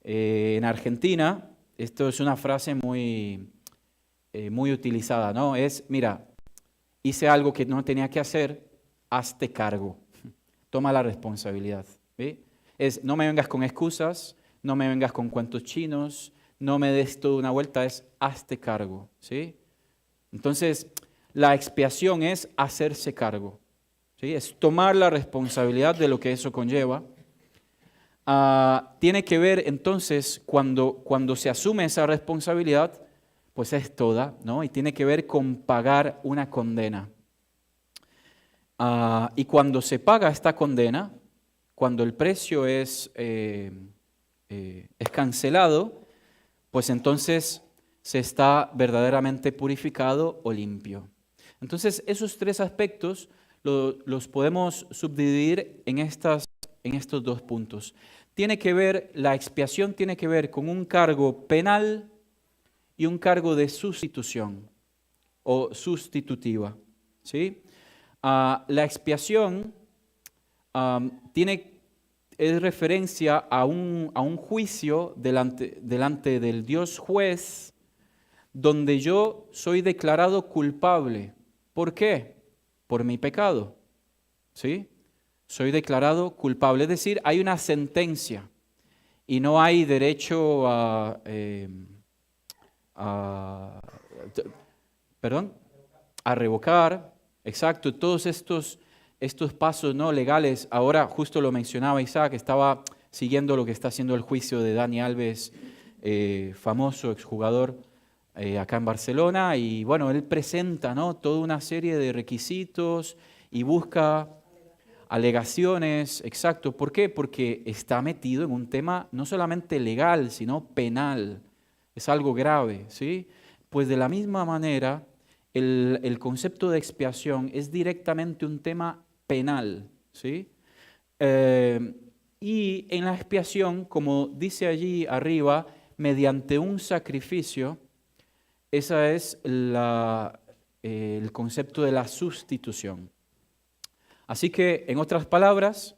En Argentina, esto es una frase muy utilizada, ¿no? Es, mira, hice algo que no tenía que hacer, hazte cargo, toma la responsabilidad. ¿Sí? Es, no me vengas con excusas, no me vengas con cuentos chinos, no me des toda una vuelta, es hazte cargo. ¿Sí? Entonces, la expiación es hacerse cargo. ¿Sí? Es tomar la responsabilidad de lo que eso conlleva. Tiene que ver entonces, cuando se asume esa responsabilidad, pues es toda, ¿no? Y tiene que ver con pagar una condena. Y cuando se paga esta condena, cuando el precio es cancelado, pues entonces se está verdaderamente purificado o limpio. Entonces, esos tres aspectos los podemos subdividir en estos dos puntos. La expiación tiene que ver con un cargo penal y un cargo de sustitución o sustitutiva. ¿Sí? La expiación es referencia a un juicio delante del Dios juez, donde yo soy declarado culpable. ¿Por qué? Por mi pecado. ¿Sí? Soy declarado culpable. Es decir, hay una sentencia y no hay derecho perdón, a revocar. Exacto, todos estos pasos no legales. Ahora justo lo mencionaba Isaac, estaba siguiendo lo que está haciendo el juicio de Dani Alves, famoso exjugador acá en Barcelona, y bueno, él presenta, ¿no?, toda una serie de requisitos y busca alegaciones. Exacto, ¿por qué? Porque está metido en un tema no solamente legal, sino penal. Es algo grave, ¿sí? Pues de la misma manera, el concepto de expiación es directamente un tema penal, ¿sí? Y en la expiación, como dice allí arriba, mediante un sacrificio, ese es el concepto de la sustitución. Así que, en otras palabras,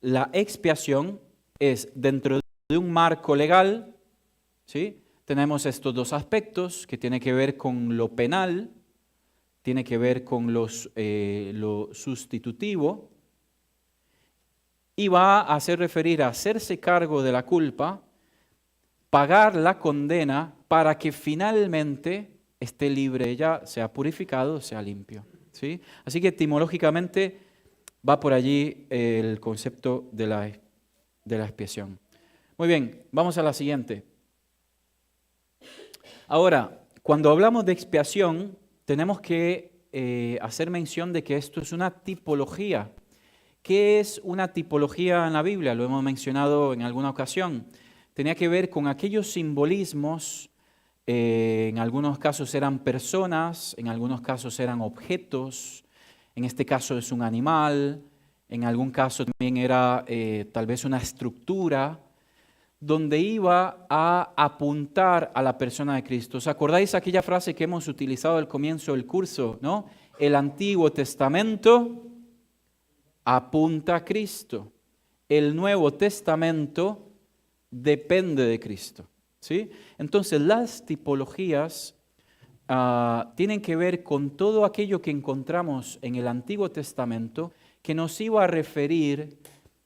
la expiación es dentro de un marco legal, ¿sí? Tenemos estos dos aspectos que tienen que ver con lo penal, tiene que ver con lo sustitutivo, y va a hacer referir a hacerse cargo de la culpa, pagar la condena para que finalmente esté libre ella, sea purificado, sea limpio. ¿Sí? Así que etimológicamente va por allí el concepto de la expiación. Muy bien, vamos a la siguiente. Ahora, cuando hablamos de expiación, tenemos que hacer mención de que esto es una tipología. ¿Qué es una tipología en la Biblia? Lo hemos mencionado en alguna ocasión. Tenía que ver con aquellos simbolismos, en algunos casos eran personas, en algunos casos eran objetos, en este caso es un animal, en algún caso también era tal vez una estructura, donde iba a apuntar a la persona de Cristo. ¿Os acordáis aquella frase que hemos utilizado al comienzo del curso, ¿no? El Antiguo Testamento apunta a Cristo. El Nuevo Testamento depende de Cristo. ¿Sí? Entonces, las tipologías tienen que ver con todo aquello que encontramos en el Antiguo Testamento que nos iba a referir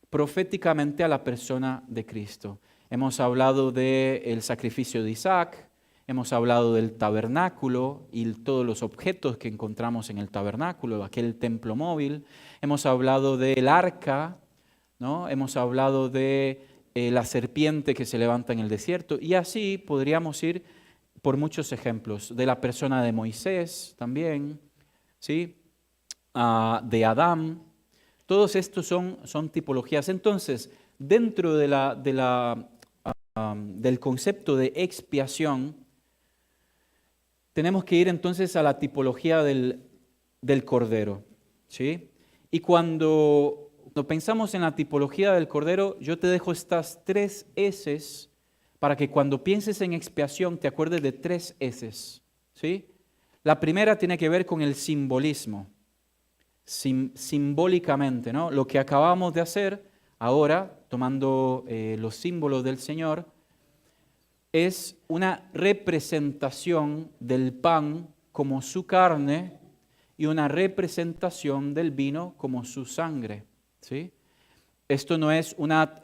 proféticamente a la persona de Cristo. Hemos hablado del sacrificio de Isaac, hemos hablado del tabernáculo y todos los objetos que encontramos en el tabernáculo, aquel templo móvil. Hemos hablado del arca, ¿no? Hemos hablado de la serpiente que se levanta en el desierto, y así podríamos ir por muchos ejemplos. De la persona de Moisés también, ¿sí? De Adán. Todos estos son tipologías. Entonces, dentro del concepto de expiación, tenemos que ir entonces a la tipología del Cordero, ¿sí? Y cuando pensamos en la tipología del Cordero, yo te dejo estas 3 S's para que cuando pienses en expiación te acuerdes de 3 S's, ¿sí? La primera tiene que ver con el simbolismo, simbólicamente, ¿no? Lo que acabamos de hacer ahora, tomando los símbolos del Señor, es una representación del pan como su carne y una representación del vino como su sangre, ¿sí? Esto no es una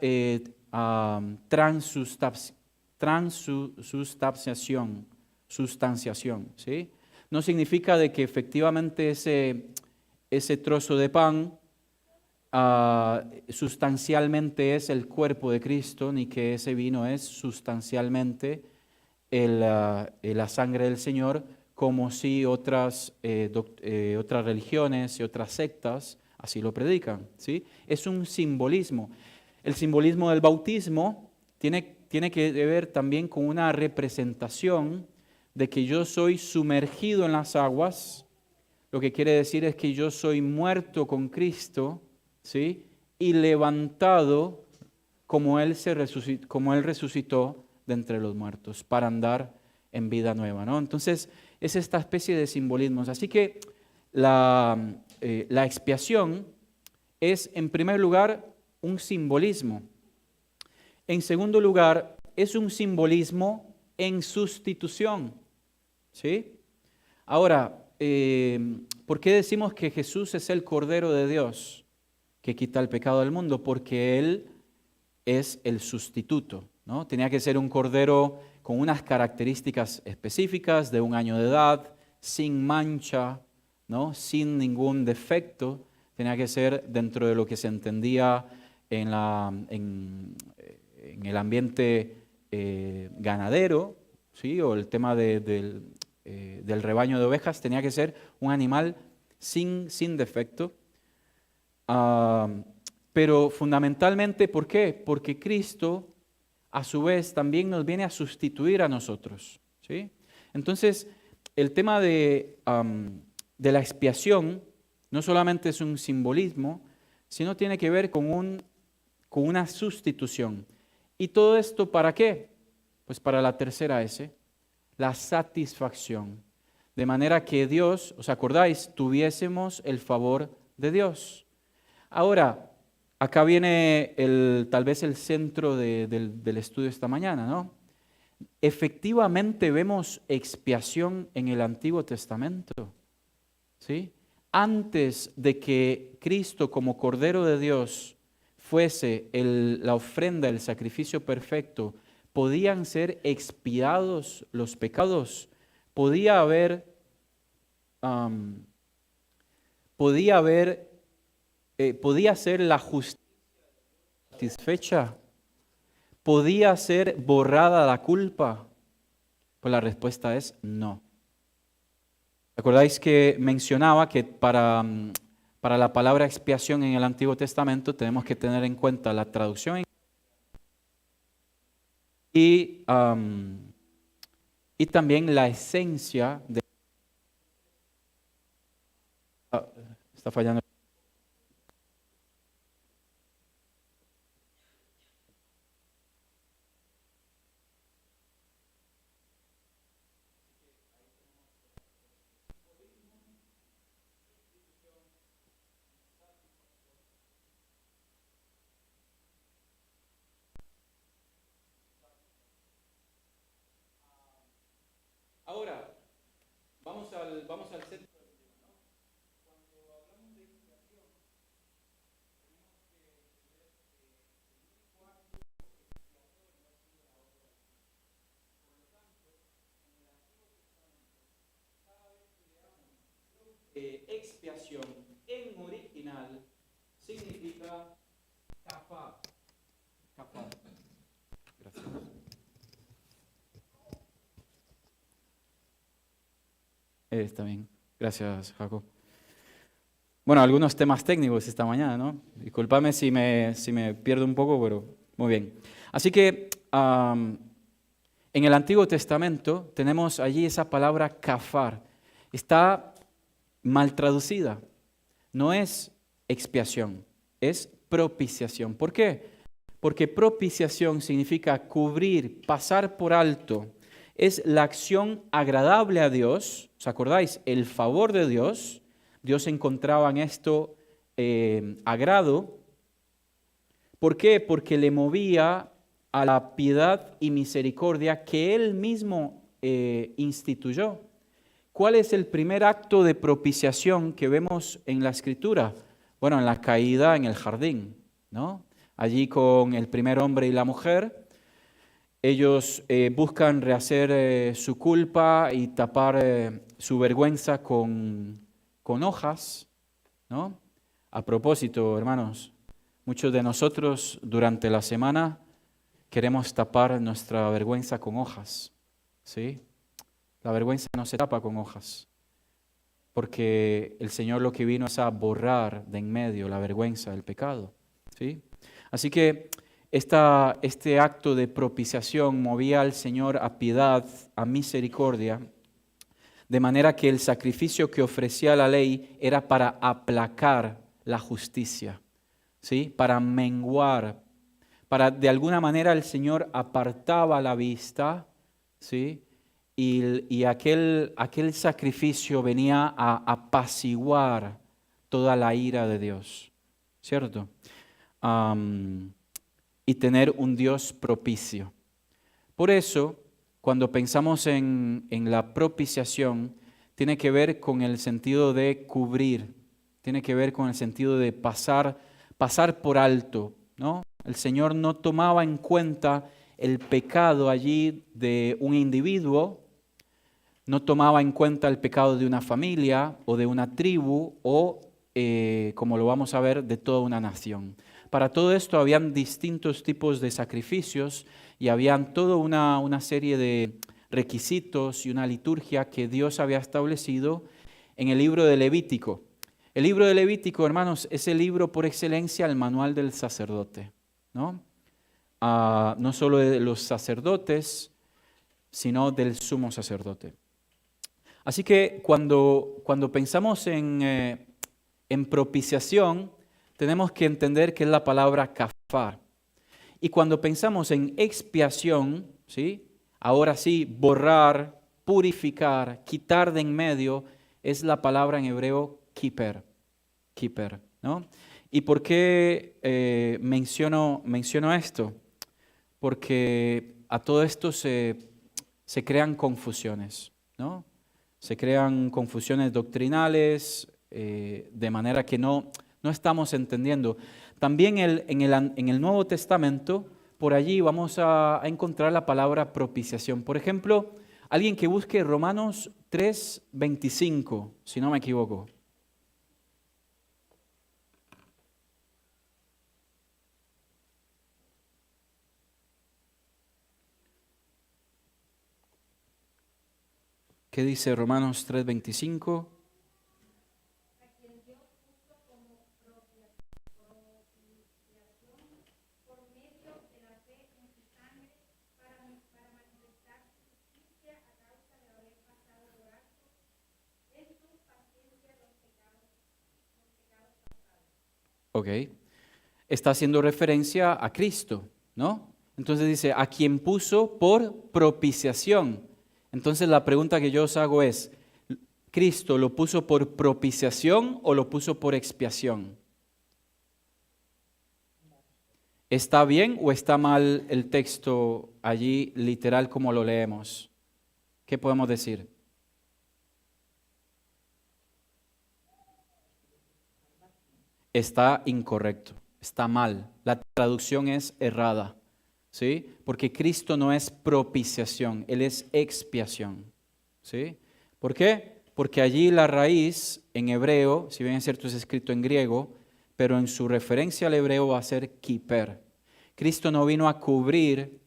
sustanciación, ¿sí? No significa de que efectivamente ese trozo de pan sustancialmente es el cuerpo de Cristo, ni que ese vino es sustancialmente la sangre del Señor, como si otras religiones y otras sectas así lo predican, ¿sí? Es un simbolismo. El simbolismo del bautismo tiene que ver también con una representación de que yo soy sumergido en las aguas. Lo que quiere decir es que yo soy muerto con Cristo, ¿sí? Y levantado como Él resucitó de entre los muertos para andar en vida nueva, ¿no? Entonces, es esta especie de simbolismos. Así que la expiación es, en primer lugar, un simbolismo. En segundo lugar, es un simbolismo en sustitución, ¿sí? Ahora, ¿por qué decimos que Jesús es el Cordero de Dios que quita el pecado del mundo? Porque Él es el sustituto, ¿no? Tenía que ser un cordero con unas características específicas, de 1 año de edad, sin mancha, ¿no? Sin ningún defecto. Tenía que ser dentro de lo que se entendía en el ambiente ganadero, ¿sí? O el tema del rebaño de ovejas. Tenía que ser un animal sin defecto. Pero fundamentalmente, ¿por qué? Porque Cristo, a su vez, también nos viene a sustituir a nosotros, ¿sí? Entonces, el tema de la expiación no solamente es un simbolismo, sino tiene que ver con una sustitución. ¿Y todo esto para qué? Pues para la tercera S, la satisfacción. De manera que Dios, ¿os acordáis? Tuviésemos el favor de Dios. Ahora, acá viene tal vez el centro del estudio esta mañana, ¿no? Efectivamente vemos expiación en el Antiguo Testamento, ¿sí? Antes de que Cristo como Cordero de Dios fuese la ofrenda, el sacrificio perfecto, podían ser expiados los pecados, podía ser la justicia satisfecha, podía ser borrada la culpa. Pues la respuesta es no. ¿Recordáis que mencionaba que para la palabra expiación en el Antiguo Testamento tenemos que tener en cuenta la traducción y también la esencia de... está fallando. Ahora, vamos al centro. Expiación en original significa kafar. Kafar. Gracias. Está bien. Gracias, Jacob. Bueno, algunos temas técnicos esta mañana, ¿no? Disculpame si me pierdo un poco, pero muy bien. Así que en el Antiguo Testamento tenemos allí esa palabra kafar. Está mal traducida. No es expiación, es propiciación. ¿Por qué? Porque propiciación significa cubrir, pasar por alto. Es la acción agradable a Dios. ¿Os acordáis? El favor de Dios. Dios encontraba en esto agrado. ¿Por qué? Porque le movía a la piedad y misericordia que Él mismo instituyó. ¿Cuál es el primer acto de propiciación que vemos en la Escritura? Bueno, en la caída en el jardín, ¿no? Allí con el primer hombre y la mujer, ellos buscan rehacer su culpa y tapar su vergüenza con hojas, ¿no? A propósito, hermanos, muchos de nosotros durante la semana queremos tapar nuestra vergüenza con hojas, ¿sí? La vergüenza no se tapa con hojas, porque el Señor lo que vino es a borrar de en medio la vergüenza, el pecado, ¿sí? Así que este acto de propiciación movía al Señor a piedad, a misericordia, de manera que el sacrificio que ofrecía la ley era para aplacar la justicia, ¿sí? Para menguar, de alguna manera el Señor apartaba la vista, ¿sí? Y aquel sacrificio venía a apaciguar toda la ira de Dios, ¿cierto? Y tener un Dios propicio. Por eso, cuando pensamos en la propiciación, tiene que ver con el sentido de cubrir, tiene que ver con el sentido de pasar por alto, ¿no? El Señor no tomaba en cuenta el pecado allí de un individuo, no tomaba en cuenta el pecado de una familia o de una tribu o, como lo vamos a ver, de toda una nación. Para todo esto habían distintos tipos de sacrificios y habían toda una serie de requisitos y una liturgia que Dios había establecido en el libro de Levítico. El libro de Levítico, hermanos, es el libro por excelencia, el manual del sacerdote, ¿no? No solo de los sacerdotes, sino del sumo sacerdote. Así que cuando pensamos en propiciación, tenemos que entender que es la palabra kafar. Y cuando pensamos en expiación, ¿sí? Ahora sí, borrar, purificar, quitar de en medio, es la palabra en hebreo kiper, ¿no? ¿Y por qué menciono esto? Porque a todo esto se crean confusiones, ¿no? Se crean confusiones doctrinales, de manera que no estamos entendiendo. También en el Nuevo Testamento, por allí vamos a encontrar la palabra propiciación. Por ejemplo, alguien que busque Romanos 3:25, si no me equivoco. ¿Qué dice Romanos 3:25? Ok. Está haciendo referencia a Cristo, ¿no? Entonces dice, a quien puso por propiciación. Entonces la pregunta que yo os hago es, ¿Cristo lo puso por propiciación o lo puso por expiación? ¿Está bien o está mal el texto allí literal como lo leemos? ¿Qué podemos decir? Está incorrecto, está mal. La traducción es errada, ¿sí? Porque Cristo no es propiciación, Él es expiación, ¿sí? ¿Por qué? Porque allí la raíz en hebreo, si bien es cierto es escrito en griego, pero en su referencia al hebreo va a ser kiper. Cristo no vino a cubrir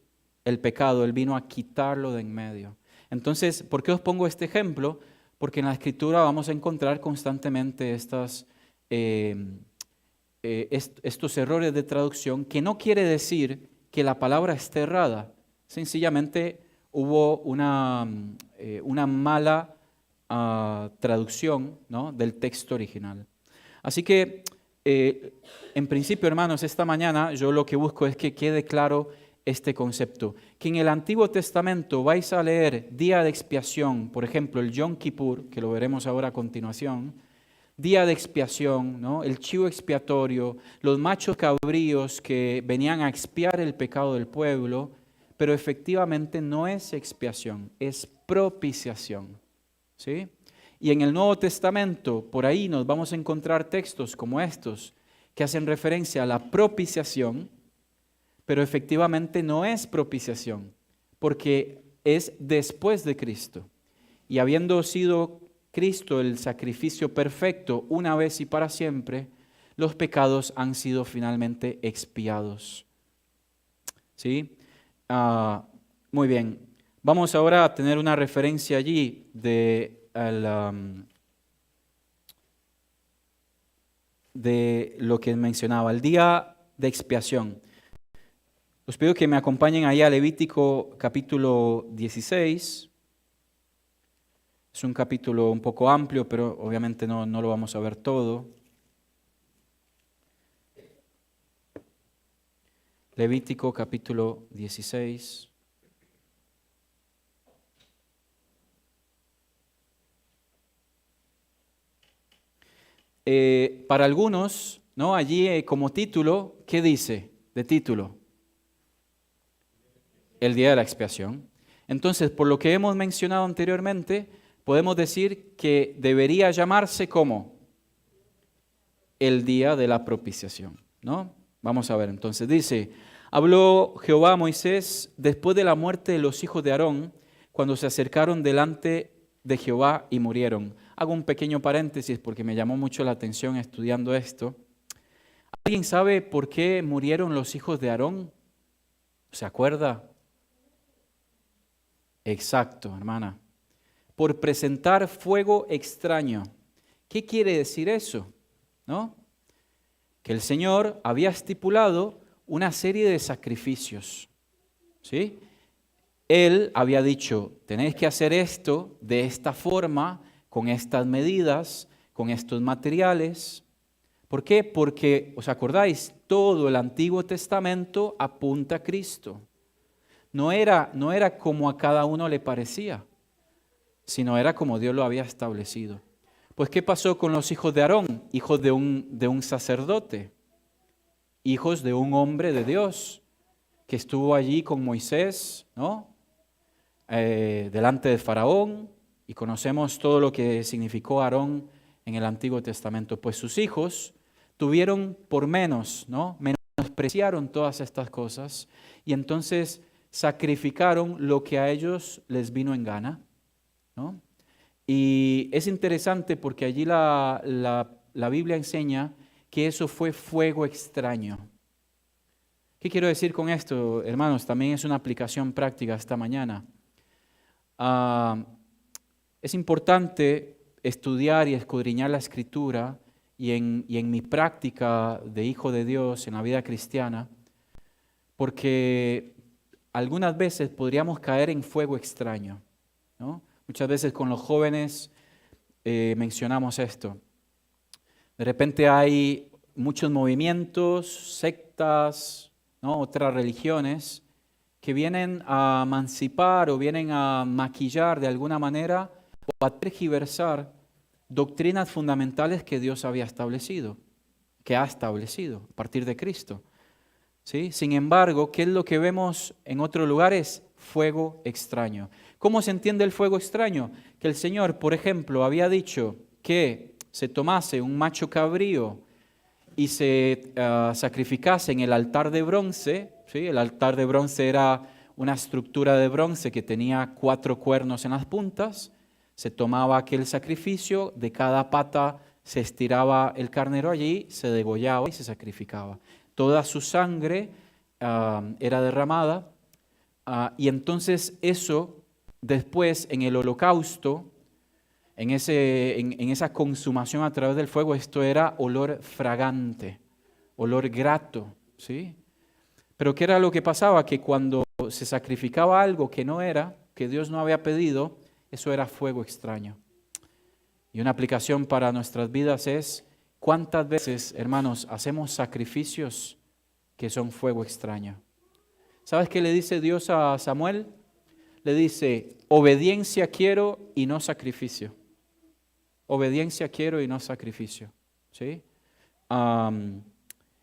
el pecado, Él vino a quitarlo de en medio. Entonces, ¿por qué os pongo este ejemplo? Porque en la Escritura vamos a encontrar constantemente estos errores de traducción, que no quiere decir que la palabra esté errada. Sencillamente hubo una mala traducción, ¿no?, del texto original. Así que, en principio, hermanos, esta mañana yo lo que busco es que quede claro este concepto, que en el Antiguo Testamento vais a leer día de expiación, por ejemplo, el Yom Kippur, que lo veremos ahora a continuación, día de expiación, ¿no? El chivo expiatorio, los machos cabríos que venían a expiar el pecado del pueblo, pero efectivamente no es expiación, es propiciación, ¿sí? Y en el Nuevo Testamento, por ahí nos vamos a encontrar textos como estos que hacen referencia a la propiciación, pero efectivamente no es propiciación, porque es después de Cristo. Y habiendo sido Cristo el sacrificio perfecto una vez y para siempre, los pecados han sido finalmente expiados. ¿Sí? Muy bien. Vamos ahora a tener una referencia allí de lo que mencionaba, el día de expiación. Os pido que me acompañen ahí a Levítico capítulo 16. Es un capítulo un poco amplio, pero obviamente no lo vamos a ver todo. Levítico capítulo 16. Para algunos, ¿no? Allí como título, ¿qué dice de título? El día de la expiación. Entonces, por lo que hemos mencionado anteriormente, podemos decir que debería llamarse como el día de la propiciación, ¿no? Vamos a ver, entonces dice, habló Jehová a Moisés después de la muerte de los hijos de Aarón, cuando se acercaron delante de Jehová y murieron. Hago un pequeño paréntesis porque me llamó mucho la atención estudiando esto. ¿Alguien sabe por qué murieron los hijos de Aarón? ¿Se acuerda? Exacto, hermana. Por presentar fuego extraño. ¿Qué quiere decir eso? ¿No? Que el Señor había estipulado una serie de sacrificios. ¿Sí? Él había dicho, tenéis que hacer esto de esta forma, con estas medidas, con estos materiales. ¿Por qué? Porque, ¿os acordáis? Todo el Antiguo Testamento apunta a Cristo. No era como a cada uno le parecía, sino era como Dios lo había establecido. Pues, ¿qué pasó con los hijos de Aarón? Hijos de un sacerdote, hijos de un hombre de Dios, que estuvo allí con Moisés, ¿no? Delante de Faraón, y conocemos todo lo que significó Aarón en el Antiguo Testamento. Pues sus hijos tuvieron por menos, ¿no? Menospreciaron todas estas cosas, y entonces sacrificaron lo que a ellos les vino en gana, ¿no? Y es interesante porque allí la Biblia enseña que eso fue fuego extraño. ¿Qué quiero decir con esto, hermanos? También es una aplicación práctica esta mañana. Es importante estudiar y escudriñar la Escritura y en mi práctica de hijo de Dios en la vida cristiana, porque algunas veces podríamos caer en fuego extraño, ¿no? Muchas veces con los jóvenes mencionamos esto. De repente hay muchos movimientos, sectas, ¿no? Otras religiones que vienen a emancipar o vienen a maquillar de alguna manera o a tergiversar doctrinas fundamentales que Dios había establecido, que ha establecido a partir de Cristo. ¿Sí? Sin embargo, ¿qué es lo que vemos en otros lugares? Fuego extraño. ¿Cómo se entiende el fuego extraño? Que el Señor, por ejemplo, había dicho que se tomase un macho cabrío y se sacrificase en el altar de bronce. ¿Sí? El altar de bronce era una estructura de bronce que tenía 4 cuernos en las puntas. Se tomaba aquel sacrificio, de cada pata se estiraba el carnero allí, se degollaba y se sacrificaba. Toda su sangre era derramada y entonces eso después en el holocausto, en esa consumación a través del fuego, esto era olor fragante, olor grato, ¿sí? Pero ¿qué era lo que pasaba? Que cuando se sacrificaba algo que no era, que Dios no había pedido, eso era fuego extraño. Y una aplicación para nuestras vidas es, ¿cuántas veces, hermanos, hacemos sacrificios que son fuego extraño? ¿Sabes qué le dice Dios a Samuel? Le dice, obediencia quiero y no sacrificio. Obediencia quiero y no sacrificio. ¿Sí?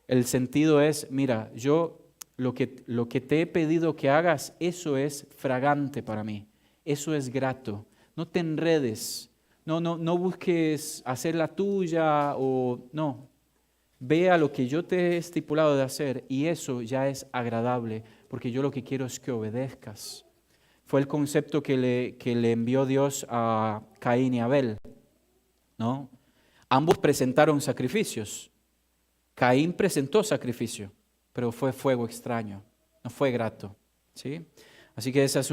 El sentido es, mira, yo lo que te he pedido que hagas, eso es fragante para mí, eso es grato. No te enredes, no busques hacer la tuya o no. Ve a lo que yo te he estipulado de hacer y eso ya es agradable, porque yo lo que quiero es que obedezcas. Fue el concepto que le envió Dios a Caín y Abel, ¿no? Ambos presentaron sacrificios. Caín presentó sacrificio, pero fue fuego extraño, no fue grato, ¿sí? Así que esa es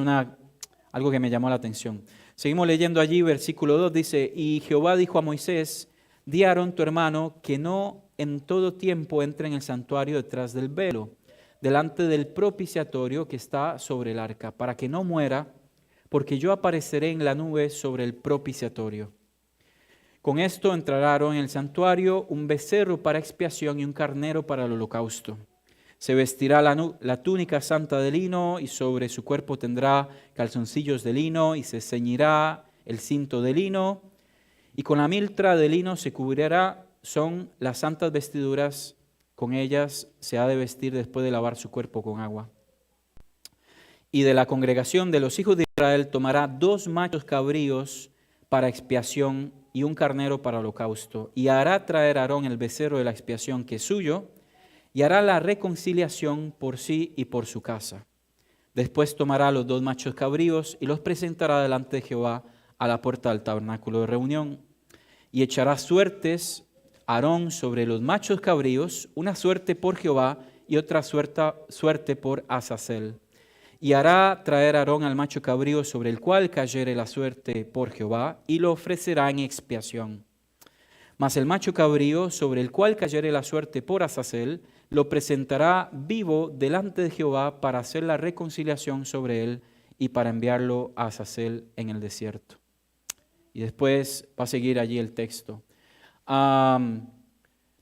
algo que me llamó la atención. Seguimos leyendo allí, versículo 2 dice, y Jehová dijo a Moisés, di a Aarón tu hermano que no en todo tiempo entre en el santuario detrás del velo, delante del propiciatorio que está sobre el arca, para que no muera, porque yo apareceré en la nube sobre el propiciatorio. Con esto entrará Aarón en el santuario un becerro para expiación y un carnero para el holocausto. Se vestirá la túnica santa de lino y sobre su cuerpo tendrá calzoncillos de lino y se ceñirá el cinto de lino y con la miltra de lino se cubrirá, son las santas vestiduras, con ellas se ha de vestir después de lavar su cuerpo con agua. Y de la congregación de los hijos de Israel tomará 2 machos cabríos para expiación y un carnero para holocausto. Y hará traer a Aarón el becerro de la expiación que es suyo, y hará la reconciliación por sí y por su casa. Después tomará los 2 machos cabríos y los presentará delante de Jehová a la puerta del tabernáculo de reunión. Y echará suertes Aarón sobre los machos cabríos, una suerte por Jehová y otra suerte por Azazel. Y hará traer Aarón al macho cabrío sobre el cual cayere la suerte por Jehová, y lo ofrecerá en expiación. Mas el macho cabrío sobre el cual cayere la suerte por Azazel, lo presentará vivo delante de Jehová para hacer la reconciliación sobre él y para enviarlo a Azazel en el desierto. Y después va a seguir allí el texto.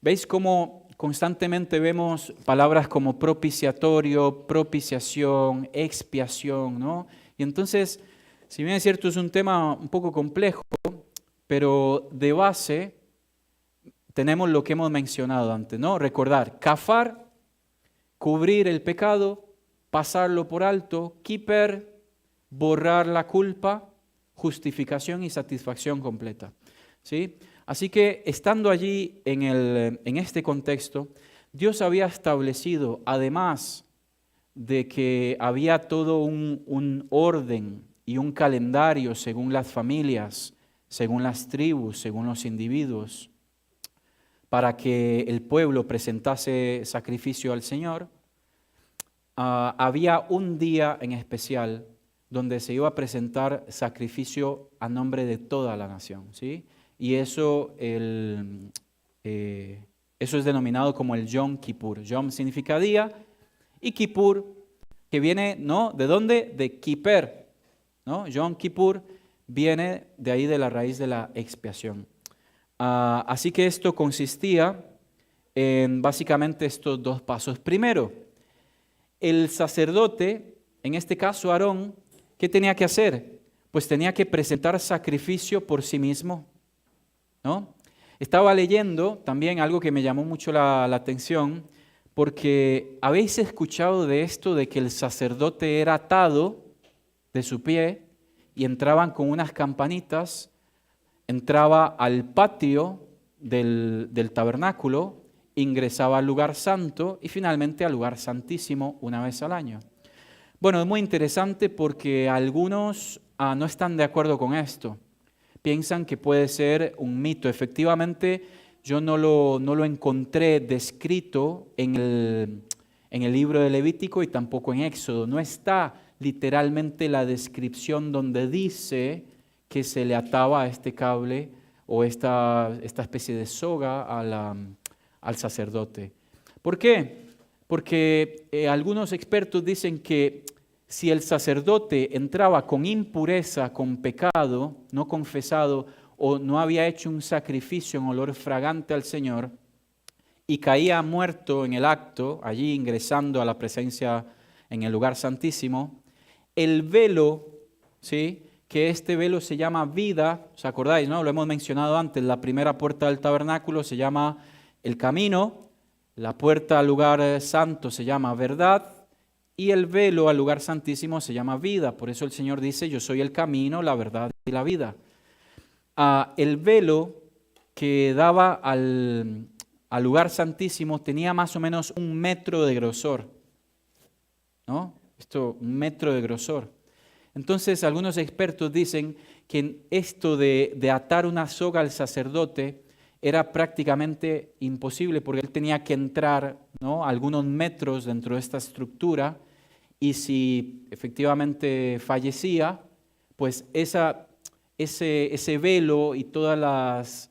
¿Veis cómo constantemente vemos palabras como propiciatorio, propiciación, expiación, ¿no? Y entonces, si bien es cierto, es un tema un poco complejo, pero de base tenemos lo que hemos mencionado antes, ¿no? Recordar, kafar, cubrir el pecado, pasarlo por alto, kiper, borrar la culpa, justificación y satisfacción completa, ¿sí? Así que estando allí en este contexto, Dios había establecido, además de que había todo un orden y un calendario según las familias, según las tribus, según los individuos, para que el pueblo presentase sacrificio al Señor, había un día en especial donde se iba a presentar sacrificio a nombre de toda la nación, ¿sí? Y eso es denominado como el Yom Kippur. Yom significa día y Kippur, que viene, ¿no? ¿De dónde? De Kiper, ¿no? Yom Kippur viene de ahí, de la raíz de la expiación. Así que esto consistía en básicamente estos 2 pasos. Primero, el sacerdote, en este caso Aarón, ¿qué tenía que hacer? Pues tenía que presentar sacrificio por sí mismo, ¿no? Estaba leyendo también algo que me llamó mucho la atención, porque habéis escuchado de esto de que el sacerdote era atado de su pie y entraban con unas campanitas, entraba al patio del tabernáculo, ingresaba al lugar santo y finalmente al lugar santísimo una vez al año. Bueno, es muy interesante porque algunos no están de acuerdo con esto. Piensan que puede ser un mito. Efectivamente, yo no lo encontré descrito en el libro de Levítico y tampoco en Éxodo. No está literalmente la descripción donde dice que se le ataba a este cable o esta especie de soga al sacerdote. ¿Por qué? Porque algunos expertos dicen que si el sacerdote entraba con impureza, con pecado no confesado o no había hecho un sacrificio en olor fragante al Señor y caía muerto en el acto, allí ingresando a la presencia en el lugar santísimo, el velo, ¿sí?, que este velo se llama vida. ¿Os acordáis, no? Lo hemos mencionado antes. La primera puerta del tabernáculo se llama el camino, la puerta al lugar santo se llama verdad y el velo al lugar santísimo se llama vida. Por eso el Señor dice, yo soy el camino, la verdad y la vida. El velo que daba al lugar santísimo tenía más o menos 1 metro de grosor, ¿no? 1 metro de grosor. Entonces algunos expertos dicen que esto de atar una soga al sacerdote era prácticamente imposible porque él tenía que entrar, ¿no?, algunos metros dentro de esta estructura y si efectivamente fallecía, pues ese velo y todos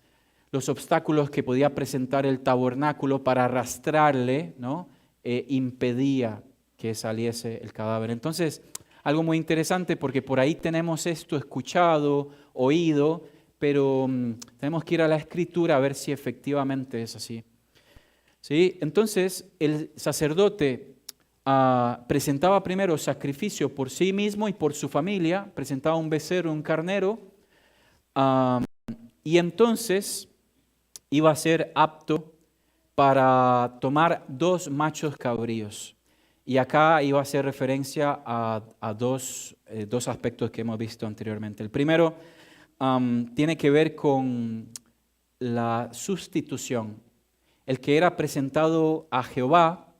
los obstáculos que podía presentar el tabernáculo para arrastrarle, ¿no?, impedía que saliese el cadáver. Entonces, algo muy interesante porque por ahí tenemos esto escuchado, oído, pero tenemos que ir a la Escritura a ver si efectivamente es así. ¿Sí? Entonces, el sacerdote presentaba primero sacrificio por sí mismo y por su familia, presentaba un becerro, un carnero, y entonces iba a ser apto para tomar 2 machos cabríos. Y acá iba a hacer referencia a dos aspectos que hemos visto anteriormente. El primero tiene que ver con la sustitución. El que era presentado a Jehová,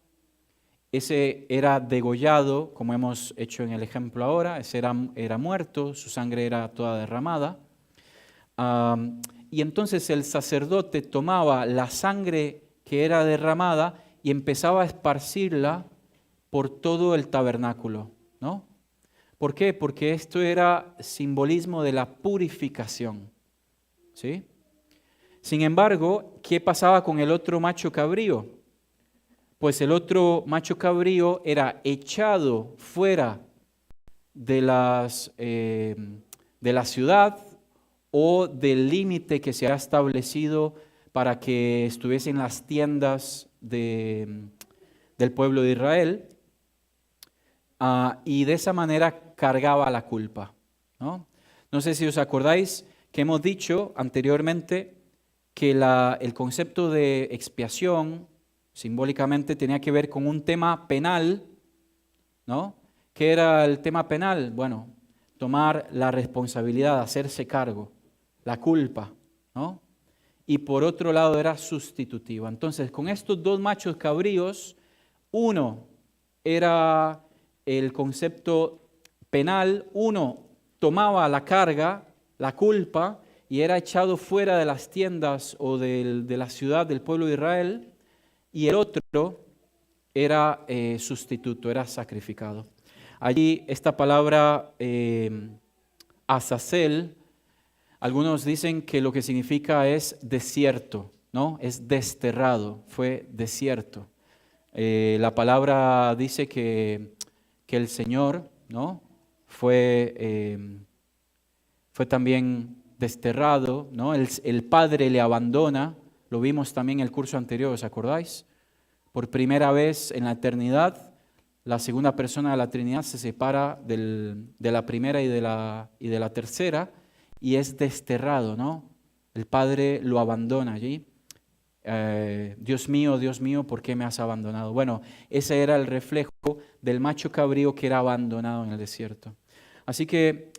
ese era degollado, como hemos hecho en el ejemplo ahora, ese era muerto, su sangre era toda derramada. Y entonces el sacerdote tomaba la sangre que era derramada y empezaba a esparcirla por todo el tabernáculo, ¿no? ¿Por qué? Porque esto era simbolismo de la purificación, ¿sí? Sin embargo, ¿qué pasaba con el otro macho cabrío? Pues el otro macho cabrío era echado fuera de la ciudad o del límite que se ha establecido para que estuviese en las tiendas del pueblo de Israel. Y de esa manera cargaba la culpa, ¿no? No sé si os acordáis que hemos dicho anteriormente que el concepto de expiación simbólicamente tenía que ver con un tema penal, ¿no? ¿Qué era el tema penal? Bueno, tomar la responsabilidad, hacerse cargo, la culpa, ¿no? Y por otro lado era sustitutiva. Entonces, con estos 2 machos cabríos, uno era el concepto penal, uno tomaba la carga, la culpa, y era echado fuera de las tiendas o de la ciudad del pueblo de Israel, y el otro era sustituto, era sacrificado. Allí esta palabra Azazel, algunos dicen que lo que significa es desierto, ¿no? Es desterrado, fue desierto. La palabra dice que el Señor, ¿no?, fue también desterrado, ¿no? El Padre le abandona, lo vimos también en el curso anterior, ¿os acordáis? Por primera vez en la eternidad, la segunda persona de la Trinidad se separa de la primera y de la tercera y es desterrado, ¿no? El Padre lo abandona allí. Dios mío, ¿por qué me has abandonado? Bueno, ese era el reflejo del macho cabrío que era abandonado en el desierto. Así que,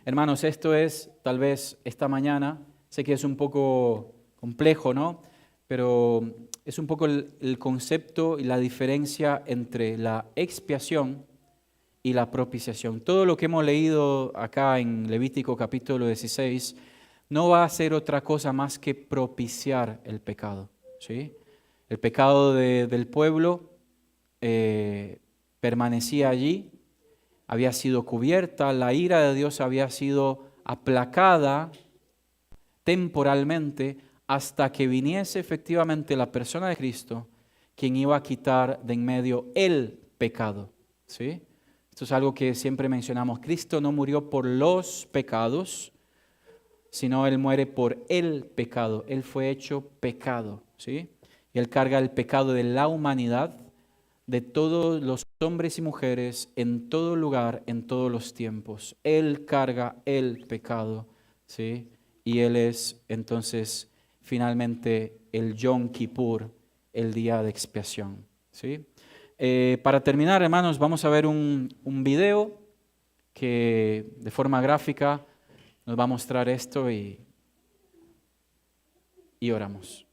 hermanos, esto es tal vez esta mañana, sé que es un poco complejo, ¿no? Pero es un poco el concepto y la diferencia entre la expiación y la propiciación. Todo lo que hemos leído acá en Levítico capítulo 16 no va a ser otra cosa más que propiciar el pecado, ¿sí? El pecado del pueblo permanecía allí, había sido cubierta, la ira de Dios había sido aplacada temporalmente hasta que viniese efectivamente la persona de Cristo, quien iba a quitar de en medio el pecado, ¿sí? Esto es algo que siempre mencionamos. Cristo no murió por los pecados, sino Él muere por el pecado. Él fue hecho pecado, ¿sí? Y Él carga el pecado de la humanidad, de todos los hombres y mujeres, en todo lugar, en todos los tiempos. Él carga el pecado, ¿sí? Y Él es entonces finalmente el Yom Kippur, el día de expiación, ¿sí? Para terminar, hermanos, vamos a ver un video que de forma gráfica nos va a mostrar esto y oramos.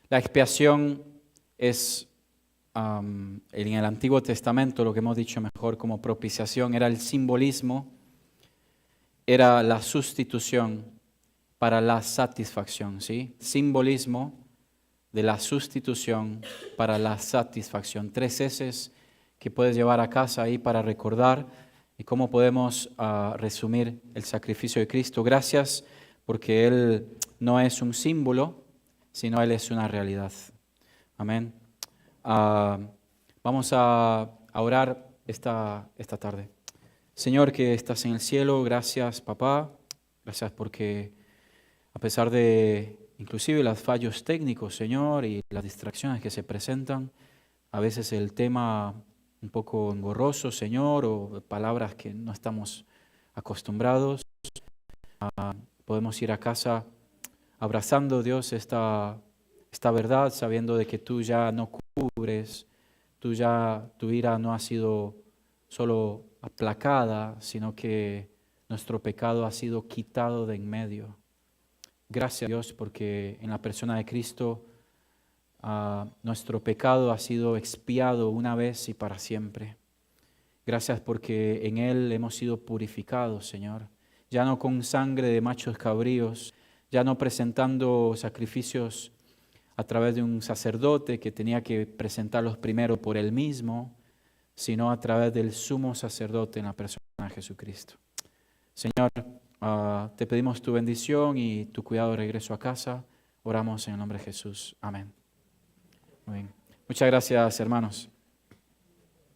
La expiación es, en el Antiguo Testamento, lo que hemos dicho mejor como propiciación, era el simbolismo, era la sustitución para la satisfacción, ¿sí? Simbolismo de la sustitución para la satisfacción. 3 S's que puedes llevar a casa ahí para recordar y cómo podemos resumir el sacrificio de Cristo. Gracias porque Él no es un símbolo, sino Él es una realidad. Amén. Vamos a orar esta tarde. Señor que estás en el cielo, gracias papá, gracias porque a pesar de inclusive los fallos técnicos, Señor, y las distracciones que se presentan, a veces el tema un poco engorroso, Señor, o palabras que no estamos acostumbrados, podemos ir a casa abrazando, Dios, esta verdad, sabiendo de que tú ya no cubres, tu ira no ha sido solo aplacada, sino que nuestro pecado ha sido quitado de en medio. Gracias, Dios, porque en la persona de Cristo nuestro pecado ha sido expiado una vez y para siempre. Gracias porque en Él hemos sido purificados, Señor. Ya no con sangre de machos cabríos, ya no presentando sacrificios a través de un sacerdote que tenía que presentarlos primero por Él mismo, sino a través del sumo sacerdote en la persona de Jesucristo. Señor, te pedimos tu bendición y tu cuidado de regreso a casa. Oramos en el nombre de Jesús. Amén. Muy bien. Muchas gracias, hermanos.